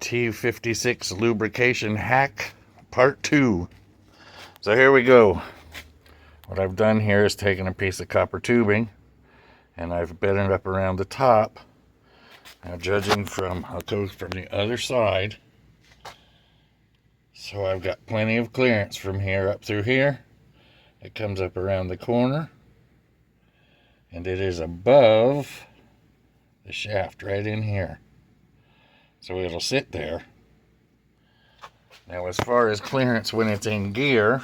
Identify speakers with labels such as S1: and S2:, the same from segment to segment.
S1: T-56 lubrication hack part 2. So here we go. What I've done here is taken a piece of copper tubing and I've bent it up around the top. Now judging from, I'll go from the other side. So I've got plenty of clearance from here up through here. It comes up around the corner and it is above the shaft right in here. So it'll sit there. Now as far as clearance when it's in gear,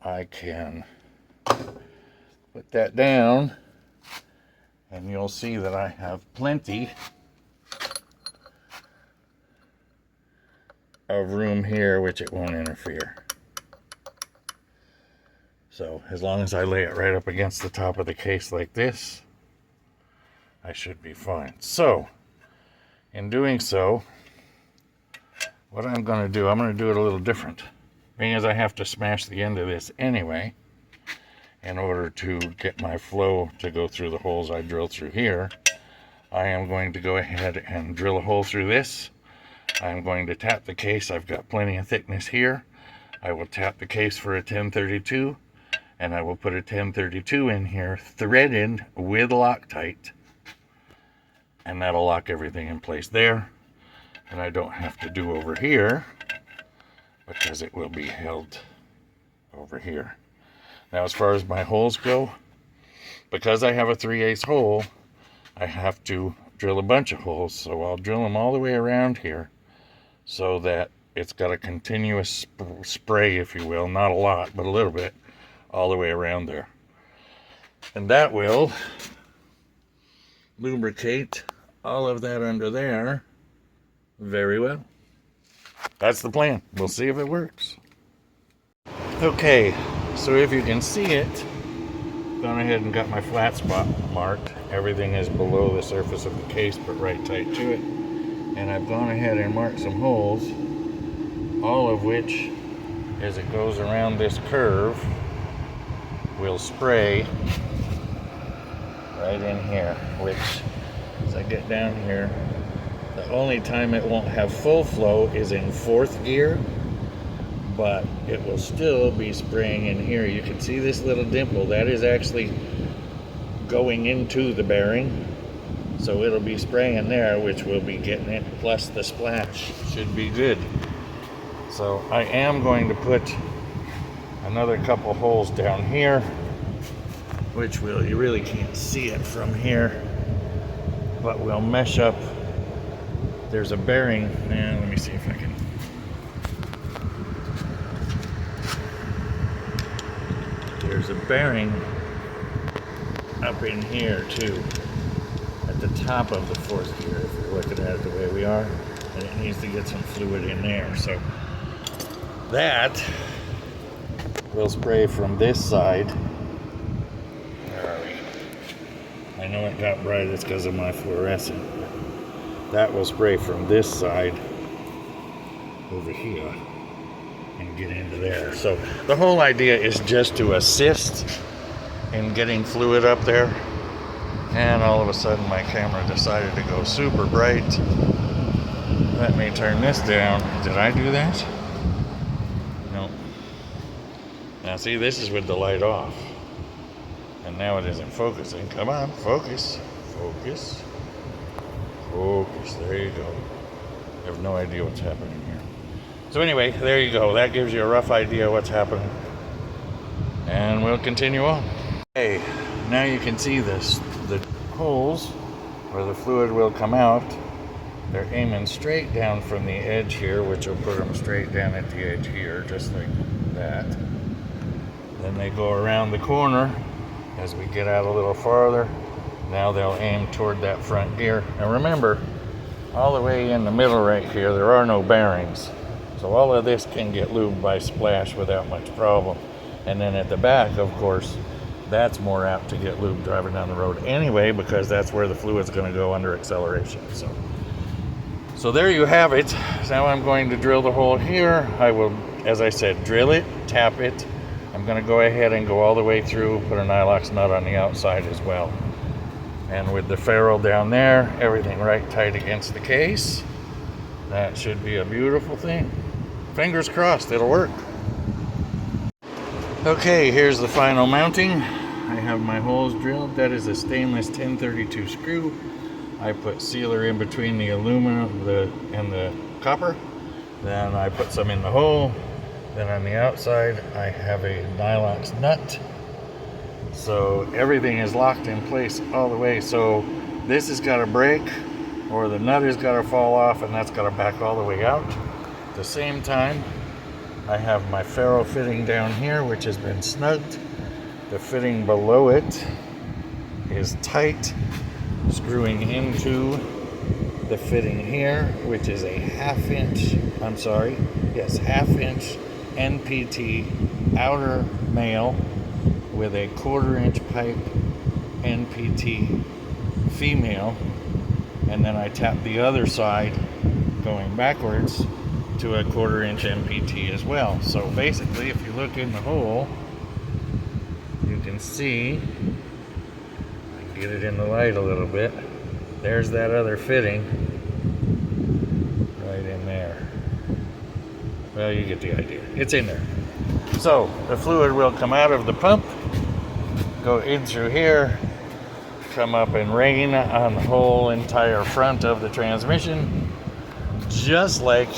S1: I can put that down and you'll see that I have plenty of room here which it won't interfere. So as long as I lay it right up against the top of the case like this, I should be fine. So in doing so, what I'm going to do, I'm going to do it a little different. Being as I have to smash the end of this anyway, in order to get my flow to go through the holes I drilled through here, I am going to go ahead and drill a hole through this. I'm going to tap the case. I've got plenty of thickness here. I will tap the case for a 1032, and I will put a 1032 in here, threaded with Loctite. And that'll lock everything in place there. And I don't have to do over here because it will be held over here. Now as far as my holes go, because I have a 3/8 hole, I have to drill a bunch of holes. So I'll drill them all the way around here so that it's got a continuous spray, if you will. Not a lot, but a little bit all the way around there. And that will lubricate all of that under there very well. That's the plan. We'll see if it works. Okay, so if you can see it, gone ahead and got my flat spot marked. Everything is below the surface of the case but right tight to it. And I've gone ahead and marked some holes, all of which, as it goes around this curve, will spray right in here, which as I get down here, the only time it won't have full flow is in 4th gear, but it will still be spraying in here. You can see this little dimple, that is actually going into the bearing. So it'll be spraying there, which will be getting it, plus the splash should be good. So I am going to put another couple holes down here, which you really can't see it from here, but we'll mesh up. There's a bearing, and let me see if I can. There's a bearing up in here too, at the top of the 4th gear, if you're looking at it the way we are, and it needs to get some fluid in there. So that will spray from this side. Where are we? I know it got bright, it's because of my fluorescent. That will spray from this side over here and get into there. So the whole idea is just to assist in getting fluid up there. And all of a sudden my camera decided to go super bright. Let me turn this down. Did I do that? No. Now see, this is with the light off. And now it isn't focusing. Come on, focus. Focus. Focus. There you go. I have no idea what's happening here. So anyway, there you go. That gives you a rough idea what's happening. And we'll continue on. Okay, now you can see this. The holes where the fluid will come out, they're aiming straight down from the edge here, which will put them straight down at the edge here, just like that. Then they go around the corner as we get out a little farther. Now they'll aim toward that front gear. Now remember, all the way in the middle right here, there are no bearings. So all of this can get lubed by splash without much problem. And then at the back, of course, that's more apt to get lubed driving down the road anyway, because that's where the fluid's going to go under acceleration. So there you have it. Now I'm going to drill the hole here. I will, as I said, drill it, tap it. I'm going to go ahead and go all the way through, put a Nylox nut on the outside as well. And with the ferrule down there, everything right tight against the case, That should be a beautiful thing. Fingers crossed it'll work. Okay, here's the final mounting. I have my holes drilled. That is a stainless 1032 screw. I put sealer in between the aluminum and the copper. Then I put some in the hole. Then on the outside I have a Nylox nut. So everything is locked in place all the way. So this has got to break, or the nut has got to fall off, and that's got to back all the way out. At the same time, I have my ferro fitting down here, which has been snugged. The fitting below it is tight, screwing into the fitting here, which is a half inch NPT outer male with a 1/4 inch pipe NPT female, and then I tap the other side going backwards to a 1/4 inch NPT as well. So basically, if you look in the hole, you can see, I can get it in the light a little bit, there's that other fitting right in there. Well, you get the idea. It's in there. So the fluid will come out of the pump, go in through here, come up and rain on the whole entire front of the transmission, just like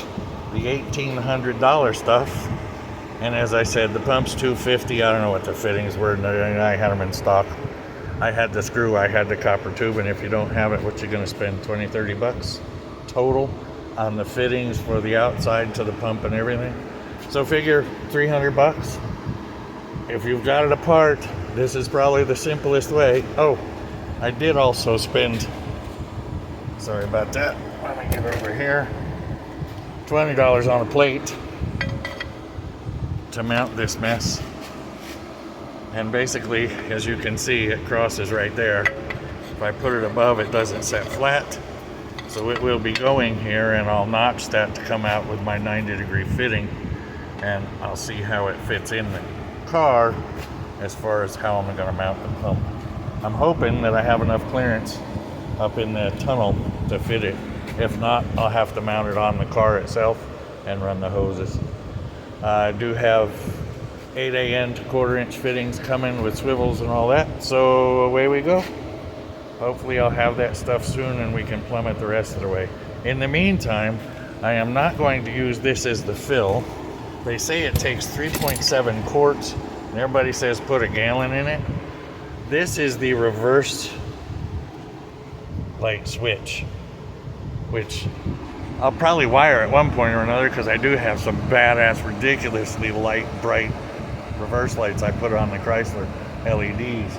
S1: the $1,800 stuff. And as I said, the pump's $250. I don't know what the fittings were. I had them in stock. I had the screw, I had the copper tube, and if you don't have it, what you gonna spend, 20, 30 bucks total on the fittings for the outside to the pump and everything. So figure 300 bucks. If you've got it apart, this is probably the simplest way. Oh, I did also spend, sorry about that, let me get over here, $20 on a plate to mount this mess. And basically, as you can see, it crosses right there. If I put it above, it doesn't set flat. So it will be going here, and I'll notch that to come out with my 90-degree fitting, and I'll see how it fits in the car as far as how I'm gonna mount the pump. I'm hoping that I have enough clearance up in the tunnel to fit it. If not, I'll have to mount it on the car itself and run the hoses. I do have 8AN to 1/4 inch fittings coming with swivels and all that, so away we go. Hopefully I'll have that stuff soon and we can plummet the rest of the way. In the meantime, I am not going to use this as the fill. They say it takes 3.7 quarts, and everybody says put a gallon in it. This is the reverse light switch, which I'll probably wire at one point or another, because I do have some badass, ridiculously light, bright reverse lights I put on the Chrysler LEDs.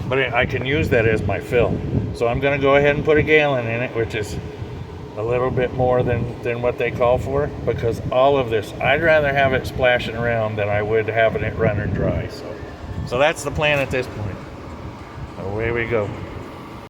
S1: But I can use that as my fill. So I'm going to go ahead and put a gallon in it, which is a little bit more than what they call for, because all of this, I'd rather have it splashing around than I would having it running dry. So that's the plan at this point. Away we go.